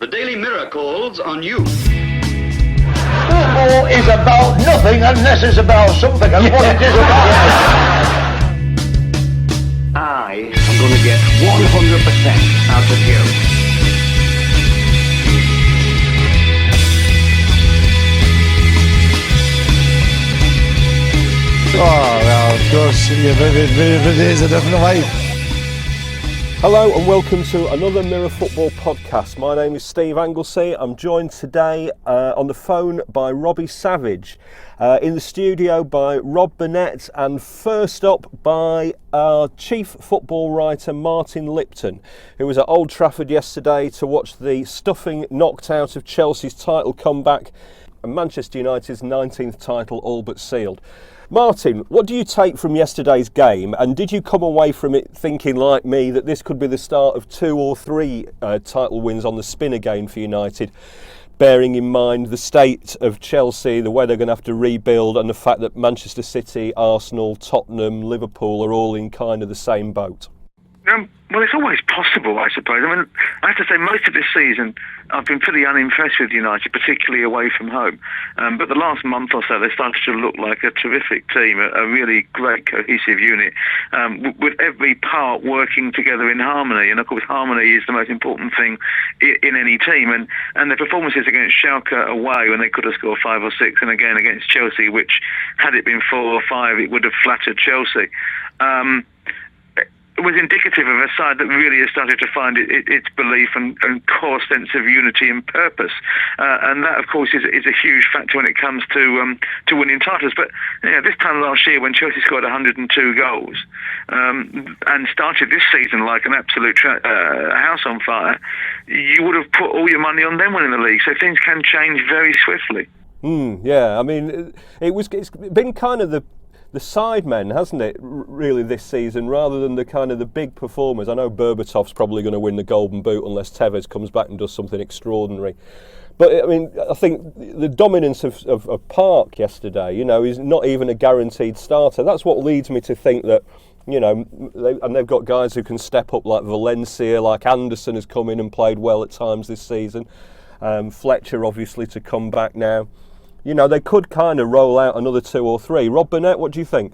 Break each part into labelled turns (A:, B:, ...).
A: The Daily Mirror calls on you.
B: Football is about nothing unless it's about something, and what it is about.
C: I am going to get 100% out of you.
D: Oh, well, of course, it is a different way.
E: Hello and welcome to another MirrorFootball podcast. My name is Steve Anglesey. I'm joined today on the phone by Robbie Savage, in the studio by Burnett, and first up by our chief football writer Martin Lipton, who was at Old Trafford yesterday to watch the stuffing knocked out of Chelsea's title comeback and Manchester United's 19th title all but sealed. Martin, what do you take from yesterday's game, and did you come away from it thinking, like me, that this could be the start of 2 or 3 title wins on the spin again for United, bearing in mind the state of Chelsea, the way they're going to have to rebuild, and the fact that Manchester City, Arsenal, Tottenham, Liverpool are all in kind of the same boat?
F: Well, it's always possible, I suppose. I mean, I have to say, most of this season, I've been pretty unimpressed with United, particularly away from home. But the last month or so, they started to look like a terrific team, a really great cohesive unit, with every part working together in harmony. And of course, harmony is the most important thing in any team. And the performances against Schalke away, when they could have scored 5 or 6, and again against Chelsea, which had it been 4 or 5, it would have flattered Chelsea. It was indicative of a side that really has started to find its belief and core sense of unity and purpose, and that, of course, is a huge factor when it comes to winning titles. But this time last year, when Chelsea scored 102 goals and started this season like an absolute house on fire, you would have put all your money on them winning the league. So things can change very swiftly.
E: Yeah, I mean, it's been kind of the sidemen, hasn't it, really, this season, rather than the kind of the big performers. I know Berbatov's probably going to win the Golden Boot unless Tevez comes back and does something extraordinary. But I mean, I think the dominance of Park yesterday, is not even a guaranteed starter. That's what leads me to think that, they've got guys who can step up like Valencia, like Anderson has come in and played well at times this season. Fletcher, obviously, to come back now. They could kind of roll out another 2 or 3. Rob Burnett, what do you think?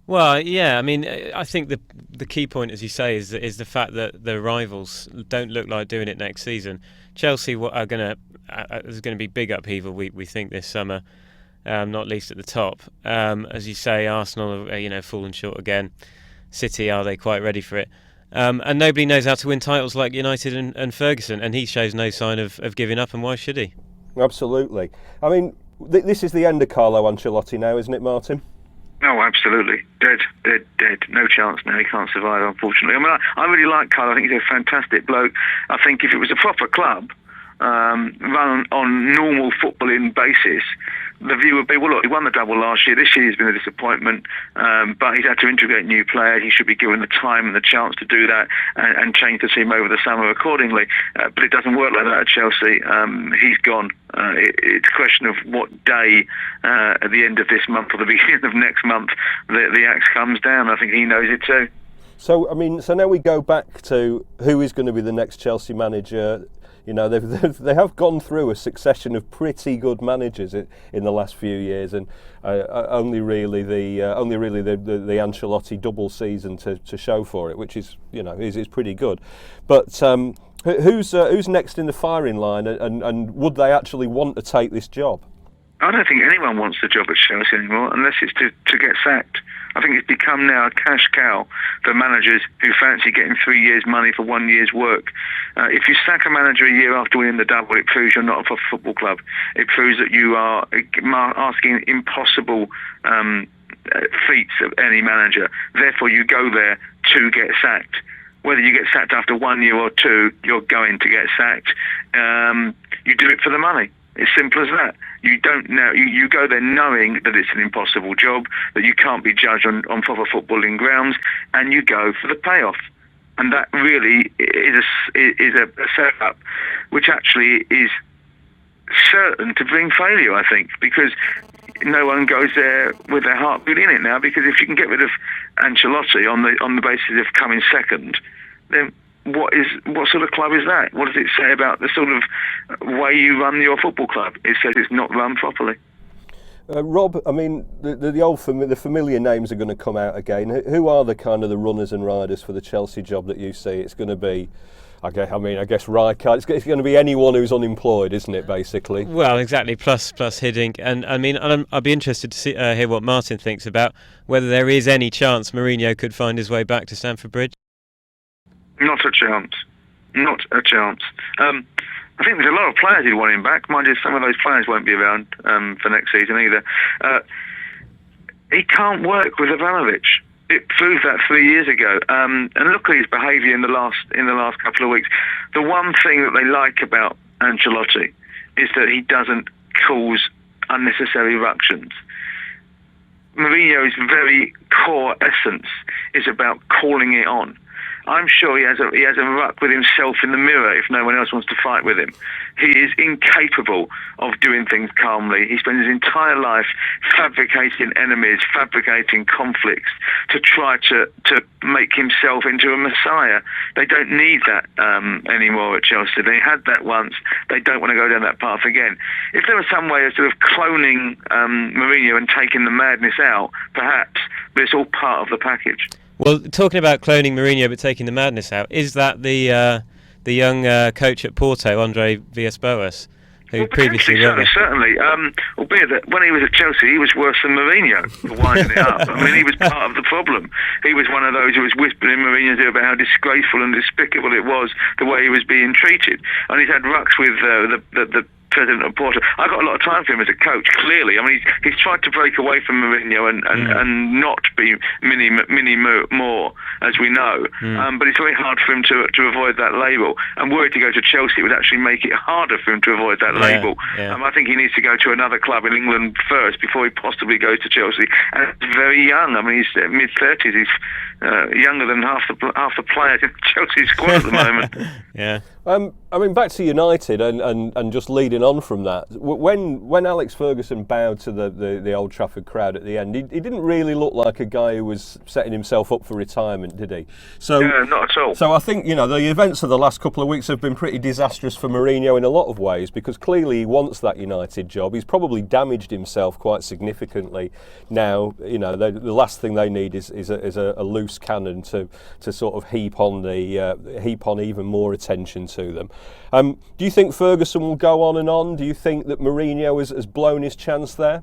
G: Well, yeah, I mean, I think the key point, as you say, is the fact that the rivals don't look like doing it next season. Chelsea are there's going to be big upheaval, we think, this summer, not least at the top. As you say, Arsenal are falling short again. City, are they quite ready for it? And nobody knows how to win titles like United and Ferguson, and he shows no sign of giving up, and why should he?
E: Absolutely. I mean, this is the end of Carlo Ancelotti now, isn't it, Martin?
F: No, absolutely. Dead. No chance now. He can't survive, unfortunately. I mean, I really like Carlo. I think he's a fantastic bloke. I think if it was a proper club, run on normal footballing basis, the view would be, well, look, he won the double last year. This year has been a disappointment, but he's had to integrate new players. He should be given the time and the chance to do that and change the team over the summer accordingly. But it doesn't work like that at Chelsea. He's gone. It's a question of what day at the end of this month or the beginning of next month the axe comes down. I think he knows it too.
E: So, I mean, now we go back to who is going to be the next Chelsea manager. They have gone through a succession of pretty good managers in the last few years, and only really the Ancelotti double season to show for it, which is is pretty good. But who's next in the firing line, and would they actually want to take this job?
F: I don't think anyone wants the job at Chelsea anymore, unless it's to get sacked. I think it's become now a cash cow for managers who fancy getting 3 years' money for 1 year's work. If you sack a manager a year after winning the double, it proves you're not a football club. It proves that you are asking impossible feats of any manager. Therefore, you go there to get sacked. Whether you get sacked after 1 year or 2, you're going to get sacked. You do it for the money. It's simple as that. You don't know. You go there knowing that it's an impossible job, that you can't be judged on proper footballing grounds, and you go for the payoff. And that really is a setup which actually is certain to bring failure, I think, because no one goes there with their heart beating in it now. Because if you can get rid of Ancelotti on the basis of coming second, then what sort of club is that? What does it say about the sort of way you run your football club? It says it's not run properly.
E: Rob, I mean, the familiar names are going to come out again. Who are the kind of the runners and riders for the Chelsea job that you see? It's going to be, I guess Rijkaard. It's going to be anyone who's unemployed, isn't it? Basically.
G: Well, exactly. Plus Hiddink, and I mean, I'd be interested to hear what Martin thinks about whether there is any chance Mourinho could find his way back to Stamford Bridge.
F: Not a chance. Not a chance. I think there's a lot of players who want him back. Mind you, some of those players won't be around for next season either. He can't work with Abramovich. It proved that 3 years ago. And look at his behaviour in the last couple of weeks. The one thing that they like about Ancelotti is that he doesn't cause unnecessary ructions. Mourinho's very core essence is about calling it on. I'm sure he has a ruck with himself in the mirror if no one else wants to fight with him. He is incapable of doing things calmly. He spends his entire life fabricating enemies, fabricating conflicts to try to make himself into a messiah. They don't need that anymore at Chelsea. They had that once. They don't want to go down that path again. If there was some way of sort of cloning Mourinho and taking the madness out, perhaps, but it's all part of the package.
G: Well, talking about cloning Mourinho but taking the madness out, is that the young coach at Porto, Andre Villas-Boas, who previously
F: certainly, albeit that when he was at Chelsea, he was worse than Mourinho for winding it up. I mean, he was part of the problem. He was one of those who was whispering in Mourinho's ear about how disgraceful and despicable it was the way he was being treated. And he's had rucks with the president of Porto. I've got a lot of time for him as a coach, clearly. I mean, he's tried to break away from Mourinho and not be mini more, as we know. But it's very hard for him to avoid that label. I'm worried to go to Chelsea would actually make it harder for him to avoid that label.
G: Yeah.
F: I think he needs to go to another club in England first before he possibly goes to Chelsea. And he's very young. I mean, he's mid-30s. He's younger than half the players in Chelsea's squad at the moment.
G: Yeah.
E: I mean, back to United and just leading on from that. When Alex Ferguson bowed to the Old Trafford crowd at the end, he didn't really look like a guy who was setting himself up for retirement, did he? So
F: not at all.
E: So I think the events of the last couple of weeks have been pretty disastrous for Mourinho in a lot of ways, because clearly he wants that United job. He's probably damaged himself quite significantly. Now, the last thing they need is a loose cannon to sort of heap on even more attention to them. Do you think Ferguson will go on and on? Do you think that Mourinho has blown his chance there?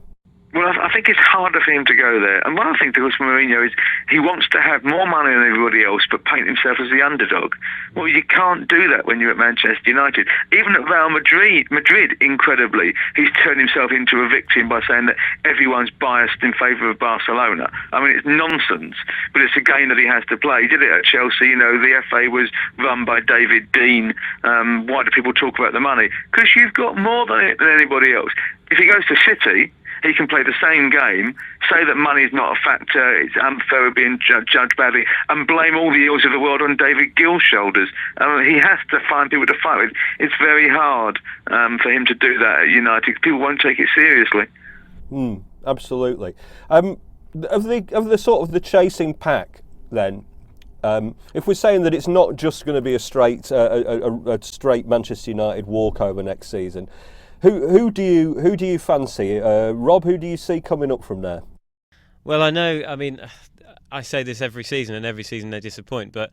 F: Well, I think it's harder for him to go there. And one of the things with Mourinho is he wants to have more money than everybody else but paint himself as the underdog. Well, you can't do that when you're at Manchester United. Even at Real Madrid, incredibly, he's turned himself into a victim by saying that everyone's biased in favour of Barcelona. I mean, it's nonsense, but it's a game that he has to play. He did it at Chelsea. The FA was run by David Dean. Why do people talk about the money? Because you've got more than anybody else. If he goes to City, he can play the same game, say that money is not a factor, it's unfair being judged badly, and blame all the ills of the world on David Gill's shoulders. He has to find people to fight with. It's very hard for him to do that at United. People won't take it seriously.
E: Absolutely. Of the sort of the chasing pack, then, if we're saying that it's not just going to be a straight Manchester United walkover next season, who do you fancy, Rob? Who do you see coming up from there?
G: Well, I know. I mean, I say this every season, and every season they disappoint. But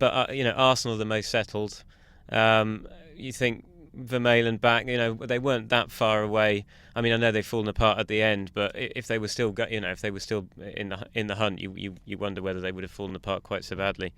G: Arsenal are the most settled. You think Vermaelen back? They weren't that far away. I mean, I know they've fallen apart at the end, but if they were still, in the hunt, you wonder whether they would have fallen apart quite so badly.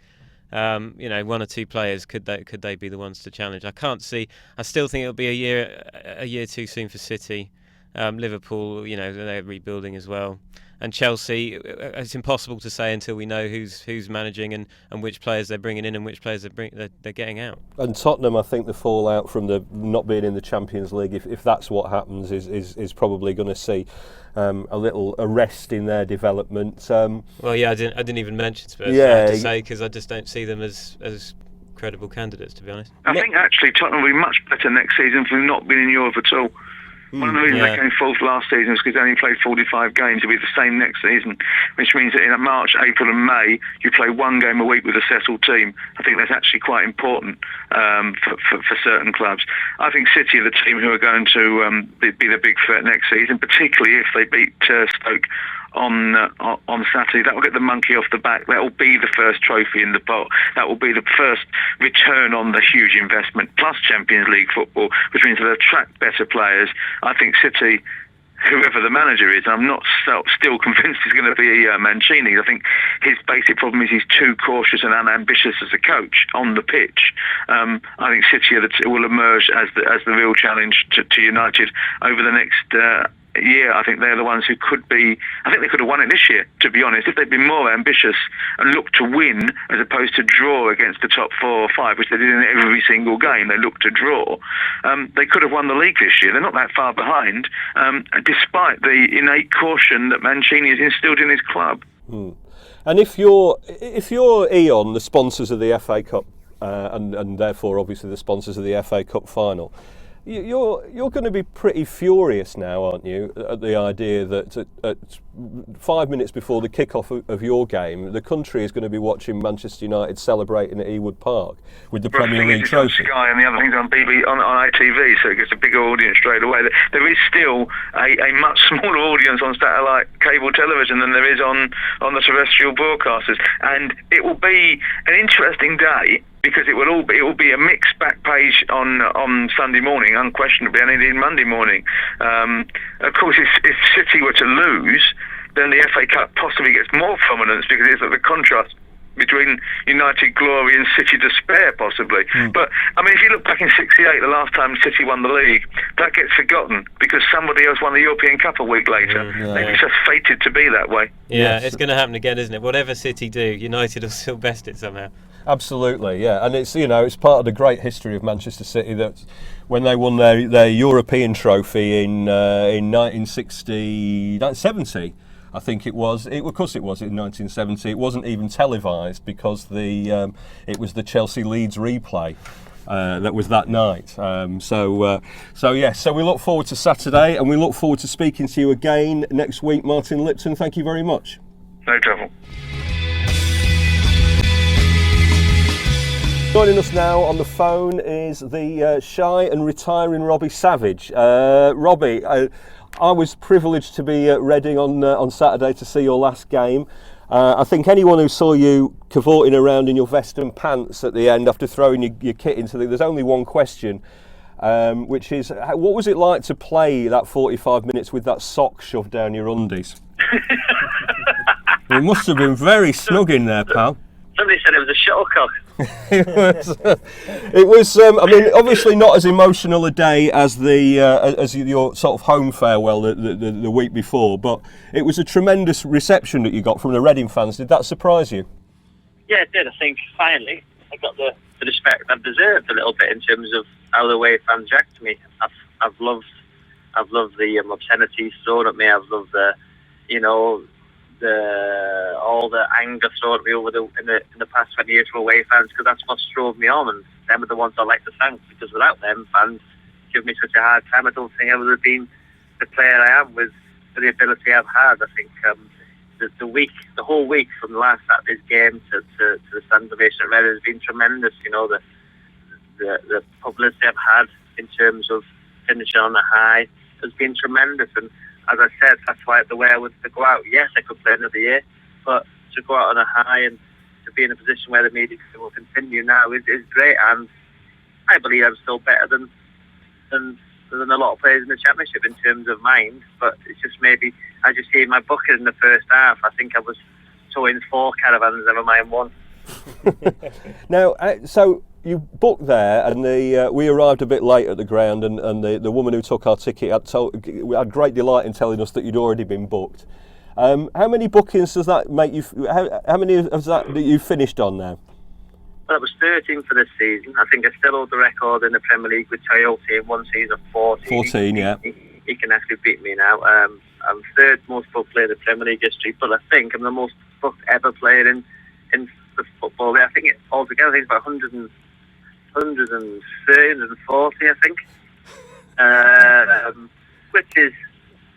G: One or two players could they be the ones to challenge? I can't see. I still think it'll be a year too soon for City. Liverpool, they're rebuilding as well, and Chelsea. It's impossible to say until we know who's managing and which players they're bringing in and which players they're getting out. And
E: Tottenham, I think the fallout from the not being in the Champions League, if that's what happens, is probably going to see a little arrest in their development.
G: Well, yeah, I didn't even mention Spurs. I have to say, because I just don't see them as credible candidates, to be honest.
F: I think actually Tottenham will be much better next season for not being in Europe at all. One of the reasons they came fourth last season was because they only played 45 games. It'll be the same next season, which means that in March, April and May, you play one game a week with a settled team. I think that's actually quite important for certain clubs. I think City are the team who are going to be the big threat next season, particularly if they beat Stoke on Saturday. That will get the monkey off the back. That will be the first trophy in the pot. That will be the first return on the huge investment, plus Champions League football, which means they'll attract better players. I think City, whoever the manager is, I'm not still convinced he's going to be Mancini. I think his basic problem is he's too cautious and unambitious as a coach on the pitch. I think City will emerge as the real challenge to United over the next year. I think they're the ones who could be. I think they could have won it this year, to be honest, if they'd been more ambitious and looked to win as opposed to draw against the top 4 or 5, which they did in every single game. They looked to draw. They could have won the league this year. They're not that far behind, despite the innate caution that Mancini has instilled in his club.
E: And if you're Eon, the sponsors of the FA Cup, and therefore obviously the sponsors of the FA Cup final, you're going to be pretty furious now, aren't you, at the idea that at 5 minutes before the kick-off of your game, the country is going to be watching Manchester United celebrating at Ewood Park with the Premier League trophy.
F: On Sky and the other things on ITV, so it gets a bigger audience straight away. There is still a much smaller audience on satellite cable television than there is on the terrestrial broadcasters, and it will be an interesting day, because it will be a mixed back page on Sunday morning, unquestionably, and indeed Monday morning. Of course, if City were to lose, then the FA Cup possibly gets more prominence, because it's like the contrast between United glory and City despair, possibly. But I mean, if you look back in '68, the last time City won the league, that gets forgotten because somebody else won the European Cup a week later. Maybe it's just fated to be that way.
G: Yeah, it's going to happen again, isn't it? Whatever City do, United will still best it somehow.
E: Absolutely, yeah, and it's it's part of the great history of Manchester City that when they won their European trophy in 1970, I think it was. Of course, it was in 1970. It wasn't even televised because it was the Chelsea Leeds replay that was that night. So we look forward to Saturday, and we look forward to speaking to you again next week, Martin Lipton. Thank you very much.
F: No trouble.
E: Joining us now on the phone is the shy and retiring Robbie Savage. Robbie, I was privileged to be at Reading on Saturday to see your last game. I think anyone who saw you cavorting around in your vest and pants at the end after throwing your kit into there's only one question, which is, what was it like to play that 45 minutes with that sock shoved down your undies? It must have been very snug in there, pal.
H: Somebody said it was a shuttlecock.
E: It was. I mean, obviously not as emotional a day as as your sort of home farewell the week before, but it was a tremendous reception that you got from the Reading fans. Did that surprise you?
H: Yeah, it did. I think finally I got the respect I've deserved a little bit in terms of how the way fans react to me. I've loved the obscenities thrown at me. I've loved all the anger thrown at me in the past 20 years from away fans, because that's what's drove me on, and them are the ones I like to thank, because without them, fans give me such a hard time. I don't think I would have been the player I am with the ability I've had. I think the whole week from last Saturday's game to the stand ovation at Reading has been tremendous. The publicity I've had in terms of finishing on a high has been tremendous, and as I said, that's why the way I would to go out. Yes, I could play another year, but to go out on a high and to be in a position where the media will continue now is great. And I believe I'm still better than a lot of players in the Championship in terms of mind. But it's just maybe, as you see in my bucket in the first half, I think I was towing 4 caravans, never mind 1.
E: Now, so you booked there, and we arrived a bit late at the ground, and the woman who took our ticket had great delight in telling us that you'd already been booked. How many bookings does that make you? How many of that you finished on now?
H: Well, it was 13 for this season. I think I still hold the record in the Premier League with Toyota in one season of 14.
E: 14, yeah.
H: He can actually beat me now. I'm third most booked player in the Premier League history, but I think I'm the most booked ever player in the football. I think altogether, it's about 130, 140, I think. which is,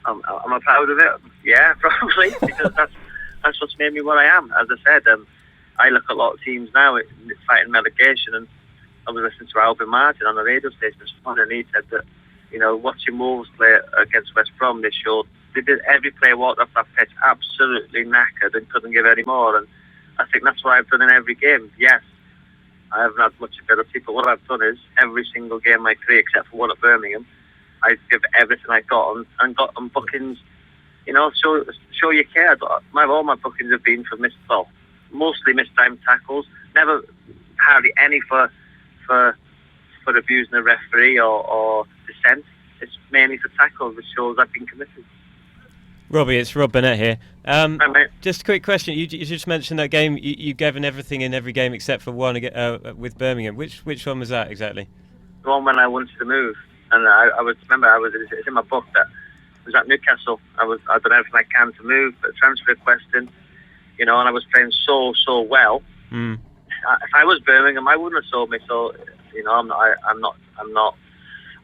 H: I'm proud of it. Yeah, probably, because that's what's made me what I am. As I said, I look at a lot of teams now fighting relegation, and I was listening to Sav and Martin on the radio station this morning, and he said that, watching Wolves play against West Brom, they showed they did every player walked off that pitch absolutely knackered and couldn't give any more. And I think that's what I've done in every game. Yes, I haven't had much ability, but what I've done is every single game of my career, except for one at Birmingham, I give everything I got and got on bookings. Show you care. All my bookings have been for mostly mistimed tackles. Never hardly any for abusing a referee or dissent. It's mainly for tackles, which shows I've been committed.
G: Robbie, it's Rob Burnett here.
H: Hi, mate.
G: Just a quick question. You just mentioned that game. You've given everything in every game except for one with Birmingham. Which one was that exactly?
H: The one when I wanted to move, and it's in my book that I was at Newcastle. I'd done everything I can to move, but transfer requesting, and I was playing so well.
G: Mm.
H: If I was Birmingham, I wouldn't have sold me. So I'm not.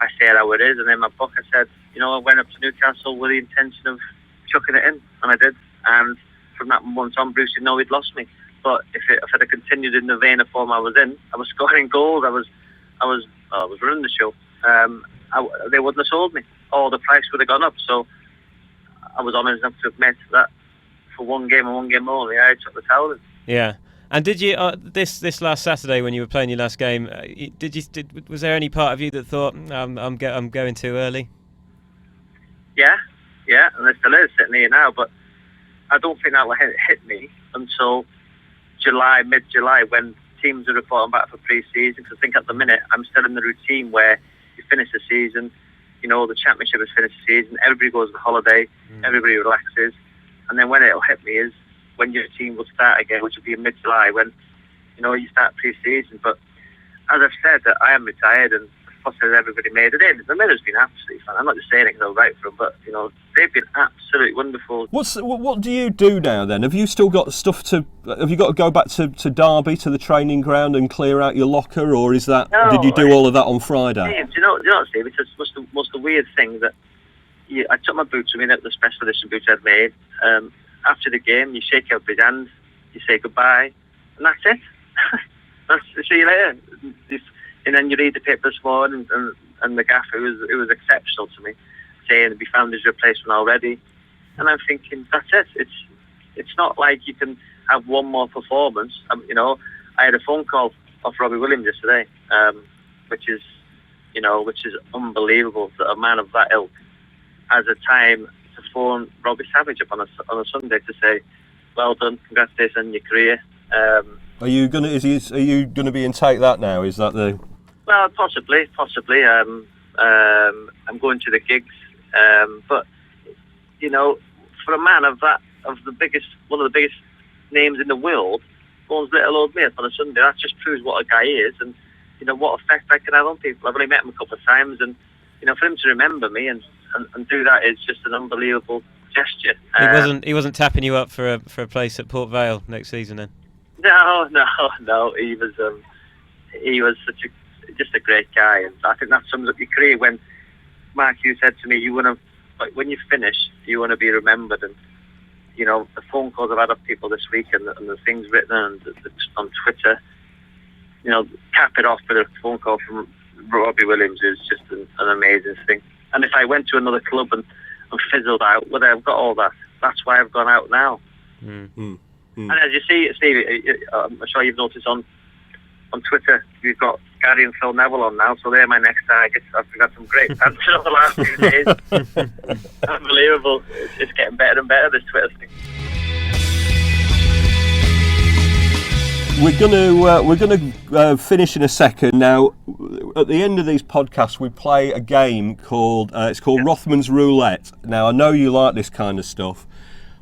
H: I say it how it is, and in my book I said, I went up to Newcastle with the intention of chucking it in, and I did. And from that moment on, Bruce didn't know he'd lost me. But if I'd have continued in the vein of form I was in, I was scoring goals. I was running the show. They wouldn't have sold me, or the price would have gone up. So I was honest enough to admit that for one game and one game only, I took the towel in.
G: Yeah. And did you this last Saturday when you were playing your last game? Was there any part of you that thought I'm going too early? Yeah, and there still is sitting here now. But I don't think that will hit me until mid-July, when teams are reporting back for pre-season. Because I think at the minute I'm still in the routine where you finish the season, the championship has finished the season, everybody goes on holiday, everybody relaxes, and then when it'll hit me is when your team will start again, which will be in mid-July, when you start pre-season. But as I've said, that I am retired, and the fuss that everybody made it in. The Miller's been absolutely fun. I'm not just saying it because I was right for them, but they've been absolutely wonderful.
E: What do you do now then? Have you still got stuff to? Have you got to go back to Derby, to the training ground, and clear out your locker, or is that? No, did you do all of that on Friday?
H: Steve, do you know what, Steve? It's just most the weird thing that I took my boots with me, the special edition boots I'd made. After the game, you shake out his hand, you say goodbye, and that's it. See you later. And then you read the paper this morning, and the gaffer, it was exceptional to me, saying we found his replacement already. And I'm thinking, that's it. It's not like you can have one more performance. I had a phone call off Robbie Williams yesterday, which is unbelievable that a man of that ilk has a time to phone Robbie Savage up on a Sunday to say, well done, congratulations on your career.
E: Are you gonna be in take that now? Is that the?
H: Well, possibly. I'm going to the gigs, but for a man of one of the biggest names in the world, phones little old me up on a Sunday. That just proves what a guy is, and what effect I can have on people. I've only met him a couple of times, and for him to remember me and do that is just an unbelievable gesture.
G: He wasn't tapping you up for a place at Port Vale next season then?
H: No. He was just a great guy, and I think that sums up your career. When Mark, you said to me, when you finish, you want to be remembered, and the phone calls I've had of people this week, and the things written on Twitter. Cap it off with a phone call from Robbie Williams is just an amazing thing. And if I went to another club and fizzled out, well, I've got all that. That's why I've gone out now. And as you see, Steve, I'm sure you've noticed on Twitter, we've got Gary and Phil Neville on now, so they're my next targets. I've got some great fans over the last few days. Unbelievable. It's getting better and better, this Twitter thing.
E: We're gonna finish in a second. Now, at the end of these podcasts, we play a game called Rothmans Roulette. Now, I know you like this kind of stuff.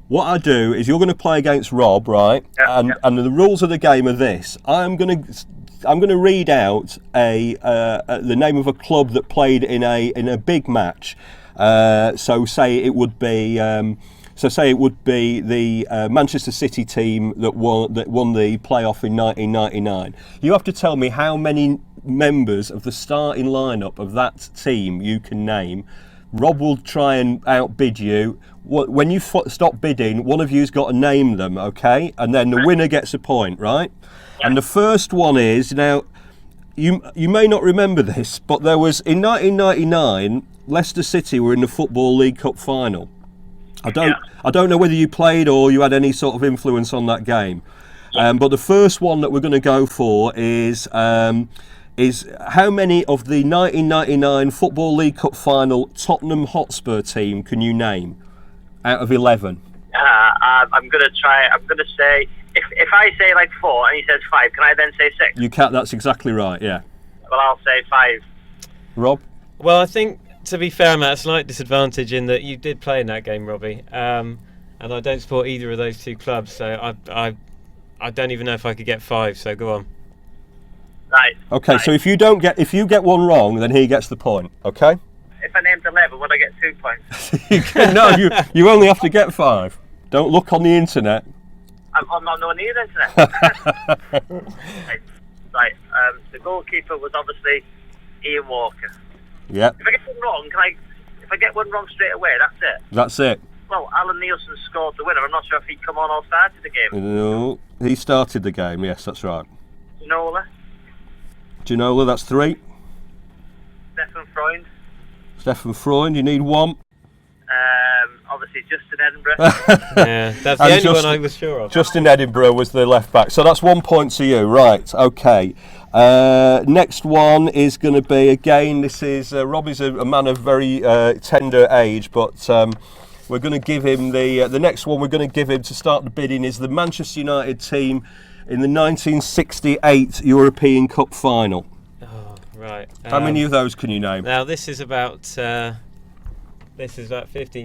E: What I do is you're going to play against Rob, right? And the rules of the game are this: I'm going to read out the name of a club that played in a big match. So say it would be the Manchester City team that won the playoff in 1999. You have to tell me how many members of the starting lineup of that team you can name Rob will try and outbid you. When you stop bidding, one of you's got to name them, okay? And then the winner gets a point, right? And the first one is, now, you may not remember this, but there was, in 1999, Leicester City were in the Football League Cup final. I don't know whether you played or you had any sort of influence on that game. But the first one that we're going to go for is how many of the 1999 Football League Cup final Tottenham Hotspur team can you name out of 11?
H: I'm going to say, if I say like 4 and he says 5, can I then say 6?
E: You can, that's exactly right, yeah.
H: Well, I'll say 5.
E: Rob?
G: Well, I think, to be fair, I'm at a slight disadvantage in that you did play in that game, Robbie. And I don't support either of those two clubs, so I don't even know if I could get 5, so go on.
H: Right.
E: Okay,
H: right.
E: so if you get one wrong, then he gets the point, okay?
H: If I named 11, would I get 2 points?
E: No, you only have to get 5. Don't look on the internet.
H: I'm not on the internet. Right. The goalkeeper was obviously Ian Walker.
E: Yeah.
H: If I get one wrong, if I get one wrong straight away, that's it.
E: That's it.
H: Well, Alan Nielsen scored the winner. I'm not sure if he'd come on or started the game.
E: No, he started the game. Yes, that's right.
H: Ginola,
E: that's 3. Stefan Freund, you need 1.
H: Obviously Justin Edinburgh.
G: Yeah, that's the only one I was sure of.
E: Justin Edinburgh was the left back. So that's 1 point to you. Right, okay. Next one is going to be, again, this is, Robbie's a man of very tender age, but we're going to give him the next one we're going to give him to start the bidding is the Manchester United team in the 1968 European Cup final.
G: Oh, right.
E: How many of those can you name?
G: Now, this is about 15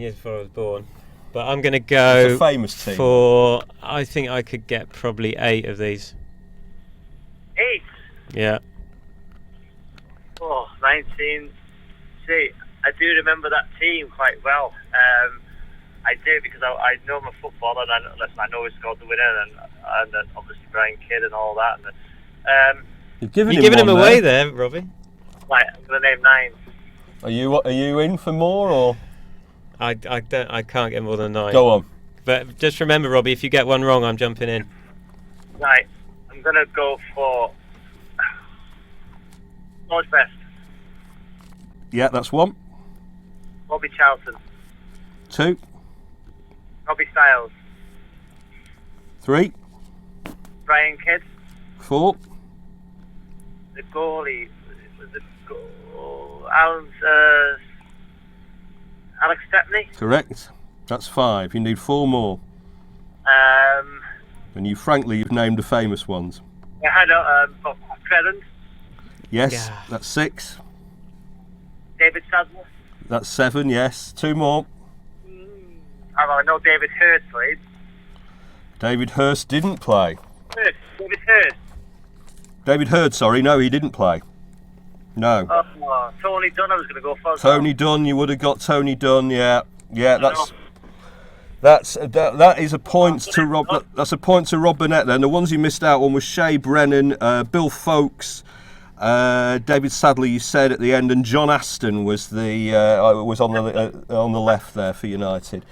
G: years before I was born. But I'm going to go
E: it's a famous team.
G: For, I think I could get probably 8 of these.
H: 8?
G: Yeah.
H: Oh, 19. See, I do remember that team quite well. I do because I know my football and I know he scored the winner and obviously Brian Kidd and all that. And,
E: You're giving
G: him away there, Robbie.
H: Right, I'm going to name 9.
E: Are you in for more or?
G: I can't get more than 9.
E: Go on.
G: But just remember, Robbie, if you get one wrong, I'm jumping in.
H: Right, I'm going to go for George Best.
E: Yeah, that's 1.
H: Bobby Charlton.
E: 2.
H: Robbie Styles.
E: 3.
H: Brian Kidd.
E: 4.
H: The goalie was Alex Stepney.
E: Correct. That's 5. You need 4 more. And you've named the famous ones.
H: I had Credence.
E: Yes,
G: Yeah.
E: that's 6.
H: David Sadler.
E: That's 7. Yes, 2 more.
H: I know David Hurst played.
E: David Hurst didn't play.
H: David Hurst.
E: David Hurd, sorry, no, he didn't play. No.
H: Tony Dunn, I was going to go for.
E: Tony Dunn, you would have got Tony Dunn. Yeah. That is a point to Rob. That's a point to Rob Burnett. Then the ones you missed out on was Shea Brennan, Bill Folkes, David Sadler. You said at the end, and John Aston was on the left there for United.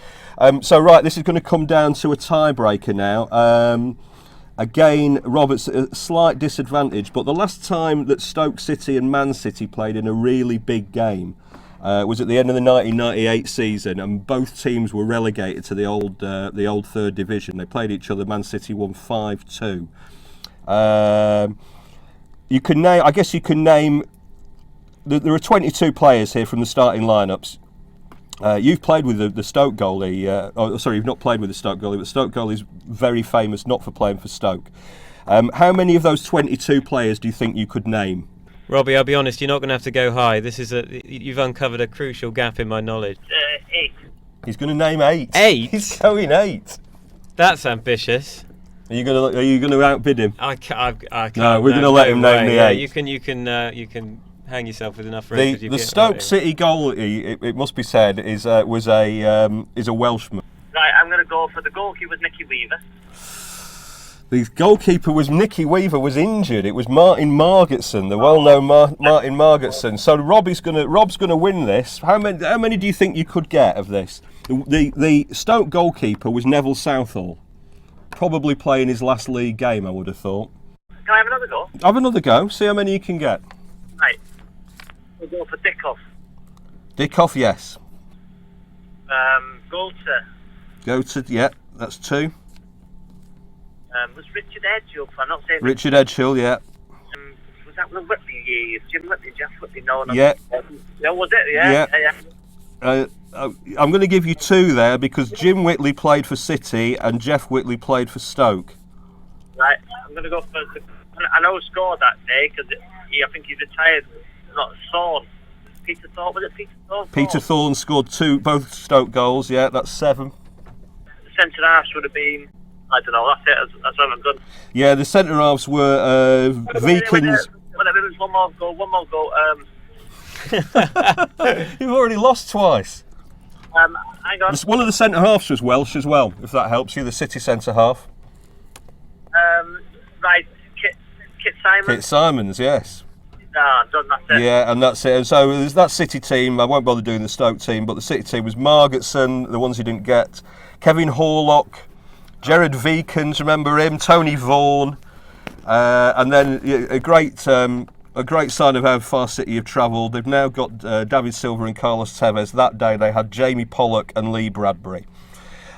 E: So right, this is going to come down to a tiebreaker now. Again, Robert's at a slight disadvantage, but the last time that Stoke City and Man City played in a really big game was at the end of the 1998 season, and both teams were relegated to the old third division. They played each other. Man City won 5-2. You can name. I guess you can name. There are 22 players here from the starting lineups. You've played with the Stoke goalie. You've not played with the Stoke goalie, but Stoke goalie is very famous not for playing for Stoke. How many of those 22 players do you think you could name?
G: Robbie, I'll be honest, you're not going to have to go high. You've uncovered a crucial gap in my knowledge.
H: 8.
E: He's going to name 8.
G: 8?
E: He's going 8.
G: That's ambitious.
E: Are you going to outbid him?
G: I can't.
E: No, we're going to let him name the 8.
G: You can hang yourself with enough rope.
E: The Stoke City goalie, it must be said, was a Welshman.
H: Right, I'm going to go for the goalkeeper was Nicky Weaver.
E: The goalkeeper was Nicky Weaver was injured. It was Martin Margetson, the well-known Martin Margetson. So Rob's gonna win this. How many do you think you could get of this? The Stoke goalkeeper was Neville Southall, probably playing his last league game, I would have thought.
H: Can I have another go?
E: Have another go. See how many you can get.
H: Right. We'll go for Dickoff.
E: Dickoff, yes.
H: Go
E: to, yeah, that's 2.
H: was Richard Edgehill? I'm not saying
E: Richard Edgehill, yeah.
H: Was that the Whitley years? Jim Whitley, Jeff Whitley, no.
E: Yeah.
H: Yeah, was it? Yeah.
E: I'm going to give you 2 there because Jim Whitley played for City and Jeff Whitley played for Stoke.
H: Right, I'm going to go for. I know who scored that day because I think he retired. Not Thorne. Peter Thorne, was it Peter Thorne?
E: Peter Thorne scored 2, both Stoke goals. Yeah, that's 7.
H: The centre halves would have been. I don't know. That's it. That's what I've done.
E: Yeah, the centre halves were Vikings.
H: Whatever. It was one more goal.
E: You've already lost twice.
H: Hang on.
E: One of the centre halves was Welsh as well, if that helps you. The City centre half.
H: Right, Kit Simons.
E: Kit Simons, yes.
H: I've done that.
E: Yeah, and that's it. And so there's that City team. I won't bother doing the Stoke team, but the City team was Margetson, the ones he didn't get, Kevin Horlock, Gerard Vikens, remember him, Tony Vaughan, and then a great sign of how far City have travelled. They've now got David Silva and Carlos Tevez. That day they had Jamie Pollock and Lee Bradbury.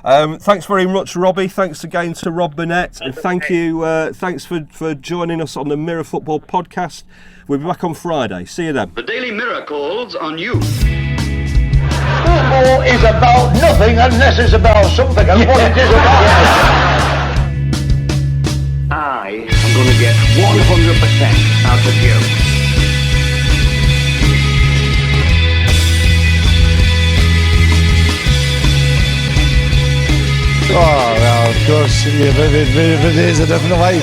E: Thanks very much, Robbie. Thanks again to Rob Burnett, and thank you. Thanks for joining us on the Mirror Football podcast. We'll be back on Friday. See you then.
A: The Daily Mirror calls on you.
B: Football is about nothing unless it's about something, and what it is about.
C: I am going to get 100% out of you.
D: Oh, well, of course, yeah, but there's a different way.